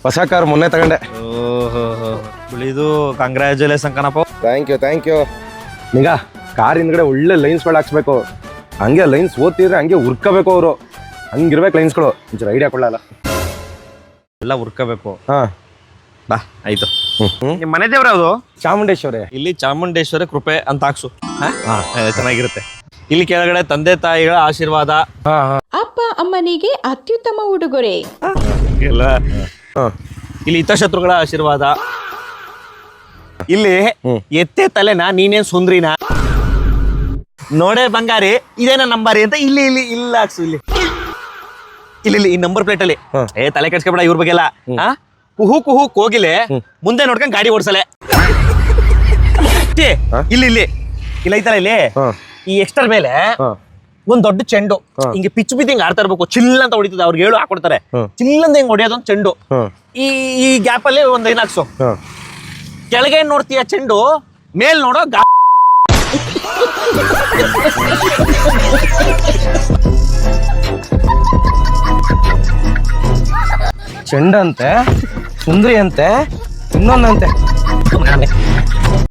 ಹೊಸ ಕಾರ್ ಮೊನ್ನೆ ತಗೊಂಡೆ. ಓಹೋ ಇದು ಕಂಗ್ರ್ಯಾಚುಲೇಷನ್ ಕಣಪ್ಪ. Thank you. ಈಗ ಕಾರ್ ಹಿಂದ್ಗಡೆ ಒಳ್ಳೆ ಲೈನ್ಸ್ಗಳು ಹಾಕ್ಸ್ಬೇಕು. ಹಂಗೆ ಲೈನ್ಸ್ ಓದ್ತಿದ್ರೆ ಹಂಗೆ ಉರ್ಕೋಬೇಕು ಅವರು. ಹಂಗಿರ್ಬೇಕು ಲೈನ್ಸ್ಗಳು. ಒಂಚೂರು ಐಡಿಯಾ ಕೊಡಲ್ಲ. ಎಲ್ಲ ಉರ್ಕೋಬೇಕು. ಹಾ ಬಾ ಆಯ್ತು. ನಿಮ್ಮ ಮನೆ ದೇವ್ರ ಯಾವುದು? ಚಾಮುಂಡೇಶ್ವರಿ. ಇಲ್ಲಿ ಚಾಮುಂಡೇಶ್ವರಿ ಕೃಪೆ ಅಂತ ಹಾಕ್ಸು. ಚೆನ್ನಾಗಿರುತ್ತೆ. ಇಲ್ಲಿ ಕೆಳಗಡೆ ತಂದೆ ತಾಯಿಗಳ ಆಶೀರ್ವಾದ, ಅಪ್ಪ ಅಮ್ಮನಿಗೆ ಅತ್ಯುತ್ತಮ ಉಡುಗೊರೆ, ಎಲ್ಲ ಇಲ್ಲಿ ಹಿತಶತ್ರುಗಳ ಆಶೀರ್ವಾದ. ಇಲ್ಲಿ ಎತ್ತೆ ತಲೆನಾ ನೀನೇನ್ ಸುಂದ್ರಿನಾ ನೋಡೇ ಬಂಗಾರಿ ಇದೇನ ನಂಬಾರಿ ಅಂತ ಇಲ್ಲಿ ಇಲ್ಲಿ ಇಲ್ಲ ಹಾಕ್ಸು. ಇಲ್ಲಿ ಇಲ್ಲಿ ಈ ನಂಬರ್ ಪ್ಲೇಟ್ ಅಲ್ಲಿ ತಲೆ ಕೆಡ್ಸ್ಕೊಬೇಡ ಇವ್ರ ಬಗ್ಗೆ ಎಲ್ಲ. ಕುಹು ಕುಹು ಕೋಗಿಲೆ ಮುಂದೆ ನೋಡ್ಕೊಂಡ್ ಗಾಡಿ ಓಡಿಸಲೆ. ಇಲ್ಲಿ ಇಲ್ಲಿ ಇಲ್ಲ ಐತಲ್ಲ ಇಲ್ಲಿ ಈ ಎಕ್ಸ್ಟರ್ ಮೇಲೆ ಒಂದ್ ದೊಡ್ಡ ಚೆಂಡು ಹಿಂಗೆ ಪಿಚ್ ಬಿದ್ದು ಹಿಂಗ್ ಆಡ್ತಾ ಇರ್ಬೇಕು. ಚಿಲ್ ಅಂತ ಹೊಡಿತದೆ. ಅವ್ರಿಗೆ ಹೇಳು ಹಾಕೊಡ್ತಾರೆ. ಚಿಲ್ಲಂದ ಹಿಂಗ್ ಹೊಡಿಯೋದು ಒಂದ್ ಚೆಂಡು. ಈ ಗ್ಯಾಪ್ ಅಲ್ಲಿ ಒಂದ್ ಏನ್ ಹಾಕ್ಸು. ಕೆಳಗೆ ನೋಡ್ತೀಯ ಚೆಂಡು, ಮೇಲ್ ನೋಡೋ ಚೆಂಡಂತೆ, ಸುಂದ್ರಿ ಅಂತೆ, ಇನ್ನೊಂದಂತೆ.